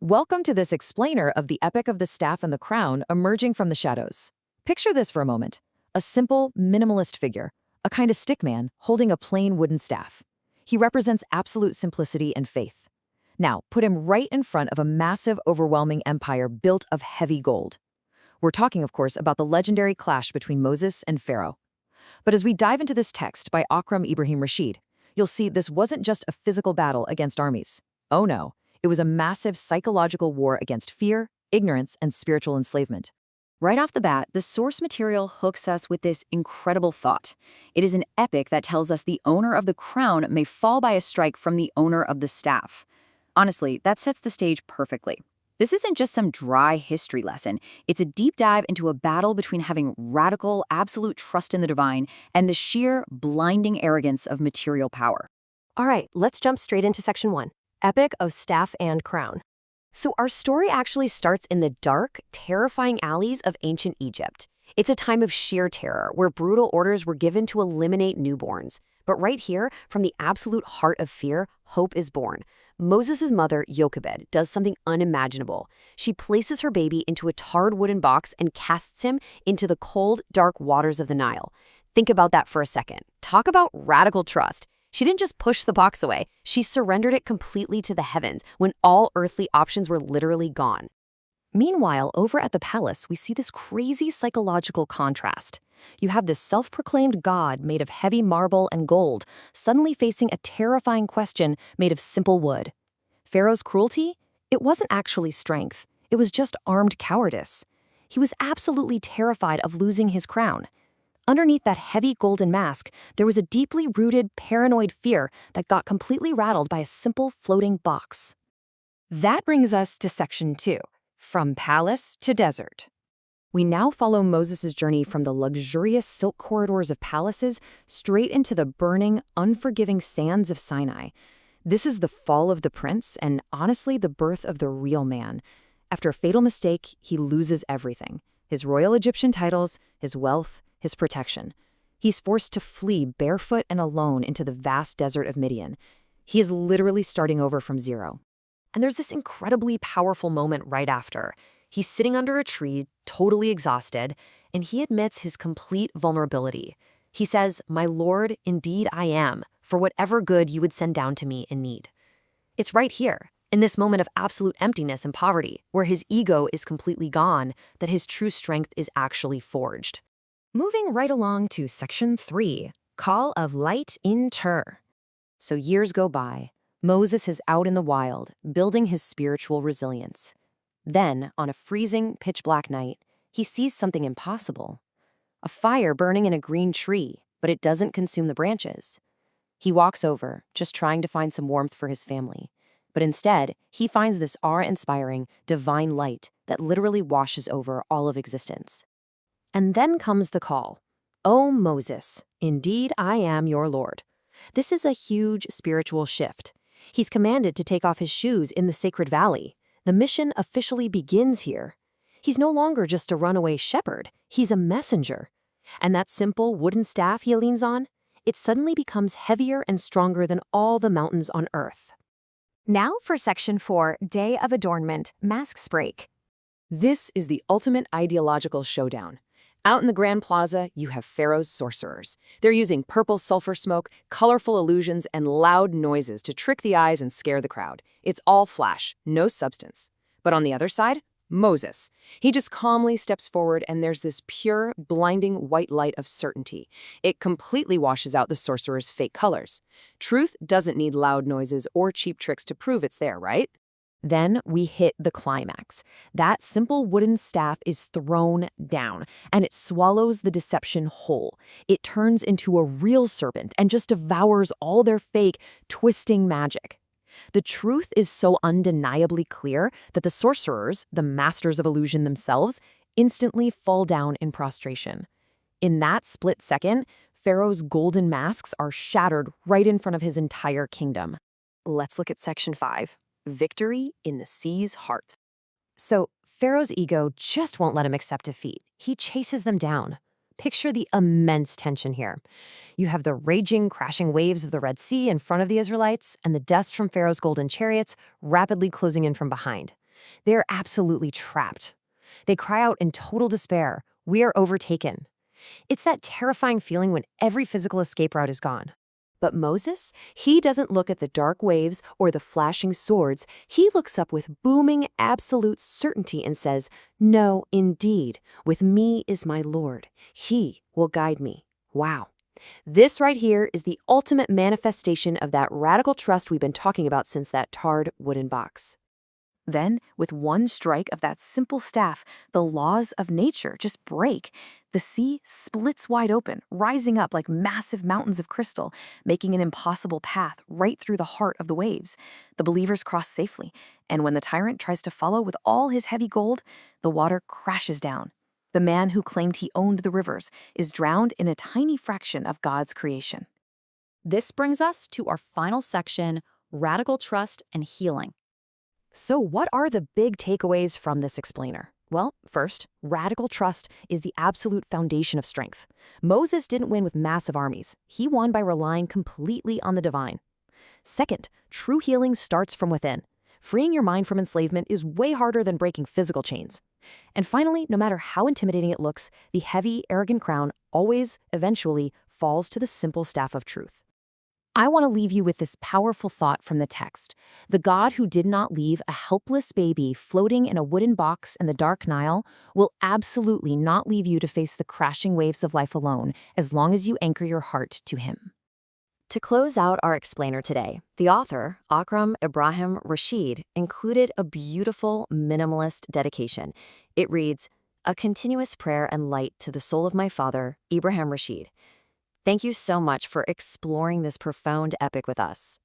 Welcome to this explainer of the Epic of the Staff and the Crown emerging from the shadows. Picture this for a moment. A simple, minimalist figure, a kind of stickman holding a plain wooden staff. He represents absolute simplicity and faith. Now, put him right in front of a massive, overwhelming empire built of heavy gold. We're talking, of course, about the legendary clash between Moses and Pharaoh. But as we dive into this text by Akram Ibrahim Rashid, you'll see this wasn't just a physical battle against armies. Oh no. It was a massive psychological war against fear, ignorance, and spiritual enslavement. Right off the bat, the source material hooks us with this incredible thought. It is an epic that tells us the owner of the crown may fall by a strike from the owner of the staff. Honestly, that sets the stage perfectly. This isn't just some dry history lesson. It's a deep dive into a battle between having radical, absolute trust in the divine and the sheer, blinding arrogance of material power. All right, let's jump straight into section 1. Epic of Staff and Crown. So our story actually starts in the dark, terrifying alleys of ancient Egypt. It's a time of sheer terror where brutal orders were given to eliminate newborns. But right here, from the absolute heart of fear, hope is born. Moses' mother, Jochebed, does something unimaginable. She places her baby into a tarred wooden box and casts him into the cold, dark waters of the Nile. Think about that for a second. Talk about radical trust. She didn't just push the box away, she surrendered it completely to the heavens when all earthly options were literally gone. Meanwhile, over at the palace, we see this crazy psychological contrast. You have this self-proclaimed god made of heavy marble and gold, suddenly facing a terrifying question made of simple wood. Pharaoh's cruelty? It wasn't actually strength. It was just armed cowardice. He was absolutely terrified of losing his crown. Underneath that heavy golden mask, there was a deeply rooted paranoid fear that got completely rattled by a simple floating box. That brings us to section 2, from palace to desert. We now follow Moses' journey from the luxurious silk corridors of palaces straight into the burning, unforgiving sands of Sinai. This is the fall of the prince and honestly the birth of the real man. After a fatal mistake, he loses everything: his royal Egyptian titles, his wealth, his protection. He's forced to flee barefoot and alone into the vast desert of Midian. He is literally starting over from zero. And there's this incredibly powerful moment right after. He's sitting under a tree, totally exhausted, and he admits his complete vulnerability. He says, "My Lord, indeed I am, for whatever good you would send down to me in need." It's right here, in this moment of absolute emptiness and poverty, where his ego is completely gone, that his true strength is actually forged. Moving right along to section 3, Call of Light in Tur. So years go by. Moses is out in the wild, building his spiritual resilience. Then, on a freezing, pitch-black night, he sees something impossible. A fire burning in a green tree, but it doesn't consume the branches. He walks over, just trying to find some warmth for his family. But instead, he finds this awe-inspiring, divine light that literally washes over all of existence. And then comes the call. "O Moses, indeed I am your Lord." This is a huge spiritual shift. He's commanded to take off his shoes in the sacred valley. The mission officially begins here. He's no longer just a runaway shepherd, he's a messenger. And that simple wooden staff he leans on, it suddenly becomes heavier and stronger than all the mountains on earth. Now for section 4, Day of Adornment, Masks Break. This is the ultimate ideological showdown. Out in the Grand Plaza, you have Pharaoh's sorcerers. They're using purple sulfur smoke, colorful illusions, and loud noises to trick the eyes and scare the crowd. It's all flash, no substance. But on the other side, Moses. He just calmly steps forward, and there's this pure, blinding white light of certainty. It completely washes out the sorcerer's fake colors. Truth doesn't need loud noises or cheap tricks to prove it's there, right? Then we hit the climax. That simple wooden staff is thrown down, and it swallows the deception whole. It turns into a real serpent and just devours all their fake, twisting magic. The truth is so undeniably clear that the sorcerers, the masters of illusion themselves, instantly fall down in prostration. In that split second, Pharaoh's golden masks are shattered right in front of his entire kingdom. Let's look at section 5. Victory in the sea's heart. So, Pharaoh's ego just won't let him accept defeat. He chases them down. Picture the immense tension here. You have the raging, crashing waves of the Red Sea in front of the Israelites, and the dust from Pharaoh's golden chariots rapidly closing in from behind. They're absolutely trapped. They cry out in total despair, "We are overtaken." It's that terrifying feeling when every physical escape route is gone. But Moses, he doesn't look at the dark waves or the flashing swords. He looks up with booming, absolute certainty and says, "No, indeed, with me is my Lord. He will guide me." Wow. This right here is the ultimate manifestation of that radical trust we've been talking about since that tarred wooden box. Then, with one strike of that simple staff, the laws of nature just break. The sea splits wide open, rising up like massive mountains of crystal, making an impossible path right through the heart of the waves. The believers cross safely, and when the tyrant tries to follow with all his heavy gold, the water crashes down. The man who claimed he owned the rivers is drowned in a tiny fraction of God's creation. This brings us to our final section, radical trust and healing. So what are the big takeaways from this explainer? Well, first, radical trust is the absolute foundation of strength. Moses didn't win with massive armies. He won by relying completely on the divine. Second, true healing starts from within. Freeing your mind from enslavement is way harder than breaking physical chains. And finally, no matter how intimidating it looks, the heavy, arrogant crown always, eventually, falls to the simple staff of truth. I want to leave you with this powerful thought from the text. The God who did not leave a helpless baby floating in a wooden box in the dark Nile will absolutely not leave you to face the crashing waves of life alone as long as you anchor your heart to him. To close out our explainer today, the author, Akram Ibrahim Rashid, included a beautiful minimalist dedication. It reads, "A continuous prayer and light to the soul of my father, Ibrahim Rashid." Thank you so much for exploring this profound epic with us.